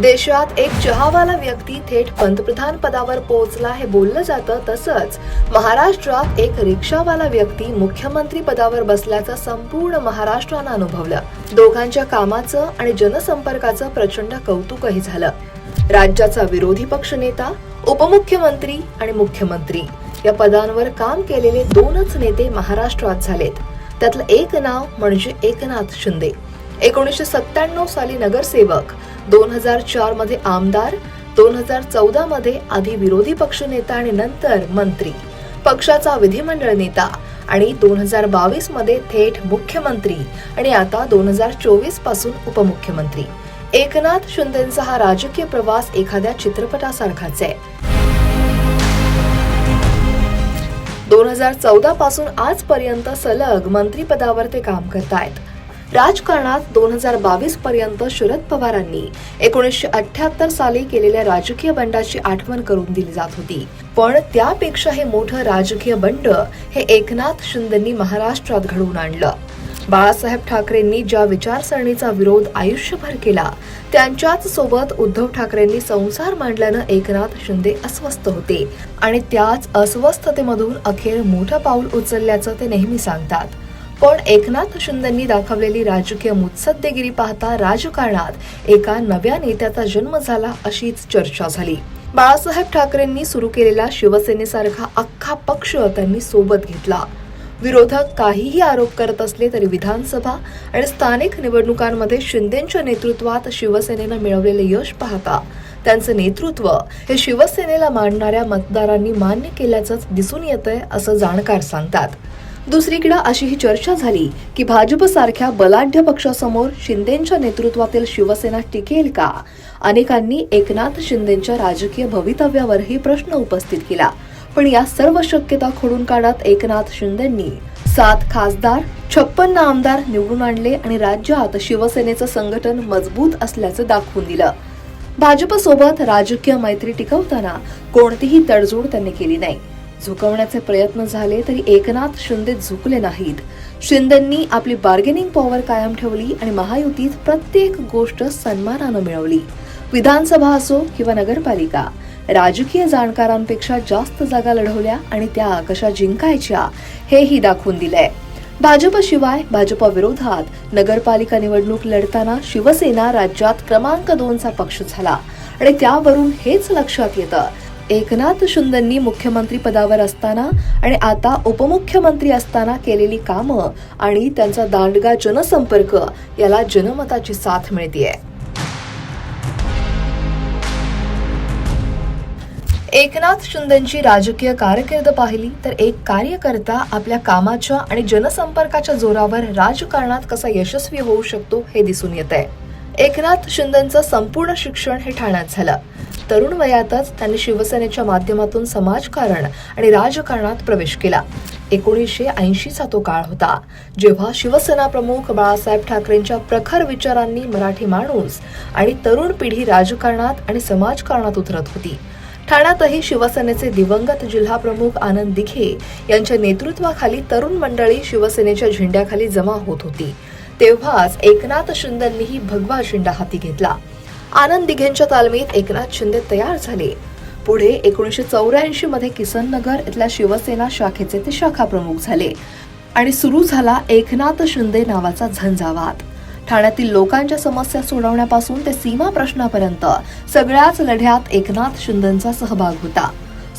देशात एक चहावाला व्यक्ती थेट पंतप्रधान पदावर पोहोचला हे बोललं जातं, तसंच महाराष्ट्रात एक रिक्षावाला व्यक्ती मुख्यमंत्री पदावर बसल्याचं संपूर्ण महाराष्ट्रानं अनुभवलं. दोघांच्या कामाचं आणि जनसंपर्काचं प्रचंड कौतुकही झालं. राज्याचा विरोधी पक्षनेता, उपमुख्यमंत्री आणि मुख्यमंत्री या पदांवर काम केलेले दोनच नेते महाराष्ट्रात झालेत. त्यातलं एक नाव म्हणजे एकनाथ शिंदे. 1997 साली नगरसेवक, 2004 मध्ये आमदार, 2014 मध्ये आधी विरोधी पक्षनेता आणि नंतर मंत्री, पक्षाचा विधिमंडळ नेता आणि 2022 मध्ये थेट मुख्यमंत्री आणि आता 2024 पासून उपमुख्यमंत्री. एकनाथ शिंदेंचा हा राजकीय प्रवास एखाद्या चित्रपटासारखाच आहे. 2014 पासून आजपर्यंत सलग मंत्रीपदावर ते काम करतायत. राजकारणात 2022 पर्यंत शरद पवारांनी 1978 साली केलेल्या राजकीय बंडाची आठवण करून दिली जात होती. पण त्यापेक्षा हे मोठं राजकीय बंड हे एकनाथ शिंदेंनी महाराष्ट्रात घडवून आणलं. बाळासाहेब ठाकरेंनी ज्या विचारसरणीचा विरोध आयुष्यभर केला, त्यांच्याच सोबत उद्धव ठाकरेंनी संसार मांडल्यानं एकनाथ शिंदे अस्वस्थ होते आणि त्याच अस्वस्थतेमधून अखेर मोठं पाऊल उचलल्याचं ते नेहमी सांगतात. पण एकनाथ शिंदेंनी दाखवलेली राजकीय मुत्सद्देगिरी पाहता राजकारणात एका नव्या नेत्याचा जन्म झाला अशीच चर्चा झाली. बाळासाहेब ठाकरेंनी सुरू केलेला शिवसेनेसारखा अख्खा पक्ष त्यांनी सोबत घेतला. विरोधक काहीही आरोप करत असले तरी विधानसभा आणि स्थानिक निवडणुकांमध्ये शिंदेंच्या नेतृत्वात शिवसेनेनं मिळवलेले यश पाहता त्यांचं नेतृत्व हे शिवसेनेला मानणाऱ्या मतदारांनी मान्य केल्याचंच दिसून येतंय असं जाणकार सांगतात. दुसरीकडे अशी ही चर्चा झाली की भाजपसारख्या बलाढ्य पक्षासमोर शिंदेंच्या नेतृत्वातील शिवसेना टिकेल का? अनेकांनी एकनाथ शिंदेंच्या राजकीय भवितव्यावरही प्रश्न उपस्थित केला. पण या सर्व शक्यता खोडून काढत एकनाथ शिंदेंनी 7 खासदार, 56 आमदार निवडून आणले आणि राज्यात शिवसेनेचं संघटन मजबूत असल्याचं दाखवून दिलं. भाजपसोबत राजकीय मैत्री टिकवताना कोणतीही तडजोड त्यांनी केली नाही. झुकवण्याचे प्रयत्न झाले तरी एकनाथ शिंदे झुकले नाहीत. शिंदेंनी आपली बार्गेनिंग पॉवर कायम ठेवली आणि महायुतीत प्रत्येक गोष्ट सन्मानानं मिळवली. विधानसभा असो किंवा नगरपालिका, राजकीय जाणकारांपेक्षा जास्त जागा लढवल्या आणि त्या कशा जिंकायच्या हेही दाखवून दिलंय. भाजपशिवाय भाजप विरोधात नगरपालिका निवडणूक लढताना शिवसेना राज्यात क्रमांक 2चा पक्ष झाला आणि त्यावरून हेच लक्षात येतं, एकनाथ शिंदेंनी मुख्यमंत्री पदावर असताना आणि आता उपमुख्यमंत्री असताना केलेली कामं आणि त्यांचा दांडगा जनसंपर्क याला जनमताची साथ मिळतेय. एकनाथ शिंदेंची राजकीय कारकीर्द पाहिली तर एक कार्यकर्ता आपल्या कामाच्या आणि जनसंपर्काच्या जोरावर राजकारणात कसा यशस्वी होऊ शकतो हे दिसून येतंय. एकनाथ शिंदेंचं संपूर्ण शिक्षण हे ठाण्यात झालं. तरुण वयातच त्यांनी शिवसेनेच्या माध्यमातून समाजकारण आणि राजकारणात प्रवेश केला. 1980चा तो काळ होता जेव्हा शिवसेना प्रमुख बाळासाहेब ठाकरेंच्या प्रखर विचारांनी मराठी माणूस आणि तरुण पिढी राजकारणात आणि समाजकारणात उतरत होती. ठाण्यातही शिवसेनेचे दिवंगत जिल्हाप्रमुख आनंद दिघे यांच्या नेतृत्वाखाली तरुण मंडळी शिवसेनेच्या झेंड्याखाली जमा होत होती. तेव्हाच एकनाथ शिंदेंनीही भगवा झेंडा हाती घेतला. आनंद दिघेंच्या तालमीत एकनाथ शिंदे तयार झाले. पुढे 1984 मध्ये किसननगर इथल्या शिवसेना शाखेचे ते शाखा प्रमुख झाले आणि सुरू झाला एकनाथ शिंदे नावाचा झंझावात. ठाण्यातील लोकांच्या समस्या सोडवण्यापासून ते सीमा प्रश्नापर्यंत सगळ्याच लढ्यात एकनाथ शिंदेंचा सहभाग होता.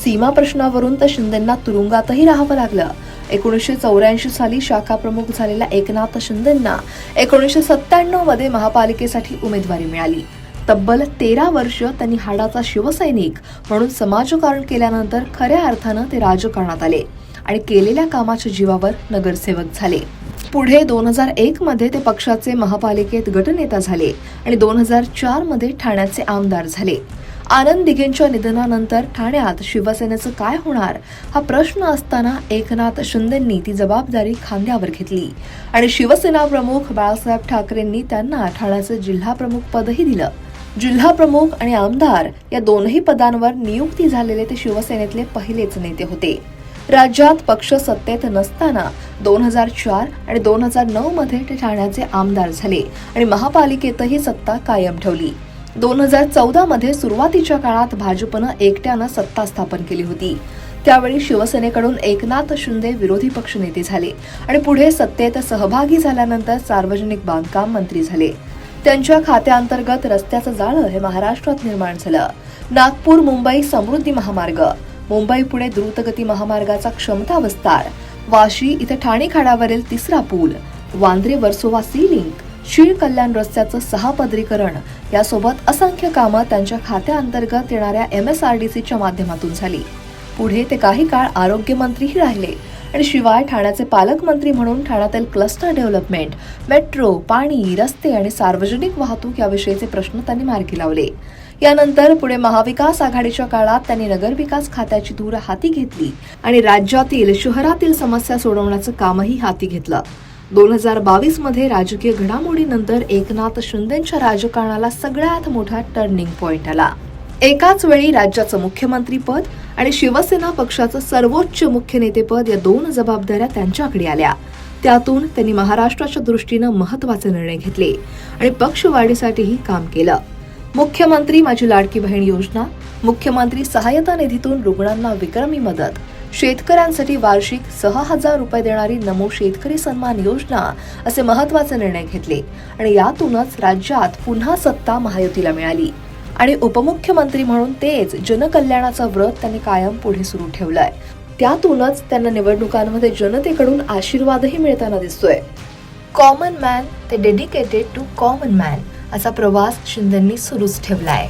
सीमा प्रश्नावरून तर शिंदेंना तुरुंगातही राहावं लागलं. 1984 साली शाखा प्रमुख झालेल्या एकनाथ शिंदेंना 1997 मध्ये महापालिकेसाठी उमेदवारी मिळाली. तब्बल 13 वर्ष त्यांनी हाडाचा शिवसैनिक म्हणून समाजकारण केल्यानंतर खऱ्या अर्थानं ते राजकारणात आले आणि केलेल्या कामाच्या जीवावर नगरसेवक झाले. पुढे 2001 मध्ये ते पक्षाचे महापालिकेत गटनेता झाले आणि 2004 मध्ये ठाण्याचे आमदार झाले. आनंद दिघेंच्या निधनानंतर ठाण्यात शिवसेनेचं काय होणार हा प्रश्न असताना एकनाथ शिंदेंनी ती जबाबदारी खांद्यावर घेतली आणि शिवसेना प्रमुख बाळासाहेब ठाकरेंनी त्यांना ठाण्याचे जिल्हाप्रमुख पदही दिलं. जिल्हाप्रमुख आणि आमदार या दोनही पदांवर नियुक्ती झालेले ते शिवसेनेतले पहिलेच नेते होते. राज्यात पक्ष सत्तेत नसताना 2004 आणि 2009 मध्ये ते ठाण्याचे आमदार झाले आणि महापालिकेतही सत्ता कायम ठेवली. 2014 मध्ये सुरुवातीच्या काळात भाजपनं एकट्यानं सत्ता स्थापन केली होती. त्यावेळी शिवसेनेकडून एकनाथ शिंदे विरोधी पक्षनेते झाले आणि पुढे सत्तेत सहभागी झाल्यानंतर सार्वजनिक बांधकाम मंत्री झाले. त्यांच्या खात्याअंतर्गत रस्त्याचं जाळं हे महाराष्ट्रात निर्माण झालं. नागपूर मुंबई समृद्धी महामार्ग, मुंबई पुणे द्रुतगती महामार्गाचा क्षमता विस्तार, वाशी इथे ठाणे खाडावरील 3रा पूल, वांद्रे वर्सोवा सी लिंक, शीळ कल्याण रस्त्याचं 6 पदरीकरण यासोबत असंख्य कामं त्यांच्या खात्याअंतर्गत येणाऱ्या MSRDCच्या माध्यमातून झाली. पुढे ते काही काळ आरोग्यमंत्रीही राहिले आणि शिवाय ठाण्याचे पालकमंत्री म्हणून ठाण्यातील क्लस्टर डेव्हलपमेंट, मेट्रो, पाणी, रस्ते आणि सार्वजनिक वाहतूक याविषयीचे प्रश्न त्यांनी मार्गी लावले. यानंतर पुढे महाविकास आघाडीच्या काळात त्यांनी नगरविकास खात्याची धूर हाती घेतली आणि राज्यातील शहरातील समस्या सोडवण्याचं कामही हाती घेतलं. 2022 मध्ये राजकीय घडामोडीनंतर एकनाथ शिंदेंच्या राजकारणाला सगळ्यात मोठा टर्निंग पॉइंट आला. एकाच वेळी राज्याचं मुख्यमंत्रीपद आणि शिवसेना पक्षाचं सर्वोच्च मुख्य नेतेपद या 2 जबाबदाऱ्या त्यांच्याकडे आल्या. त्यातून त्यांनी महाराष्ट्राच्या दृष्टीनं महत्त्वाचे निर्णय घेतले आणि पक्षवाढीसाठीही काम केलं. मुख्यमंत्री माझी लाडकी बहीण योजना, मुख्यमंत्री सहायता निधीतून रुग्णांना विक्रमी मदत, शेतकऱ्यांसाठी वार्षिक 6,000 रुपये देणारी नमो शेतकरी सन्मान योजना असे महत्त्वाचे निर्णय घेतले आणि यातूनच राज्यात पुन्हा सत्ता महायुतीला मिळाली आणि उपमुख्यमंत्री म्हणून तेच जनकल्याणाचं व्रत त्यांनी कायम पुढे सुरू ठेवलंय. त्यातूनच त्यांना निवडणुकांमध्ये जनतेकडून आशीर्वादही मिळताना दिसतोय. कॉमन मॅन ते डेडिकेटेड टू कॉमन मॅन असा प्रवास शिंदेंनी सुरूच ठेवलाय.